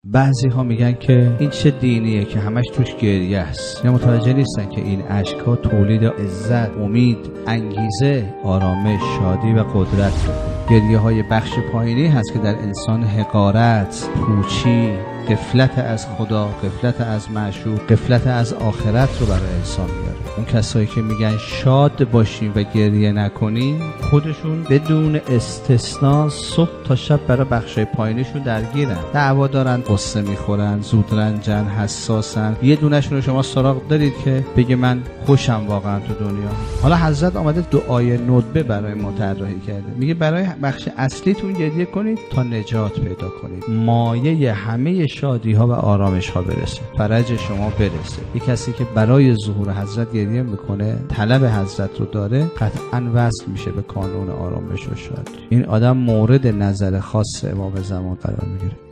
بعضی ها میگن که این چه دینیه که همش توش گریه است، یا متوجه نیستن که این اشک‌ها تولید عزت، امید، انگیزه، آرامش، شادی و قدرت. گریه های بخش پایینی هست که در انسان حقارت، پوچی، غفلت از خدا، غفلت از معشوق، غفلت از آخرت رو برای انسان میاره. اون کسایی که میگن شاد باشیم و گریه نکنیم، خودشون بدون استثنا صبح تا شب برای بخشای پایینیشون درگیرن، دعوا دارن، قصه میخورن، زودرنجن، حساسن. یه دونهشون رو شما سراغ دارید که بگه من خوشم واقعا تو دنیا. حالا حضرت آمده دعای ندبه برای ما طراحی کرده، میگه برای بخش اصلیتون گریه کنید تا نجات پیدا کنید، مایه همه شادی ها و آرامش ها برسه، فرج شما برسه. یک کسی که برای ظهور حضرت گریه میکنه، طلب حضرت رو داره، قطعا وصل میشه به کانون آرامش و شادی. این آدم مورد نظر خاص امام زمان قرار میگیره.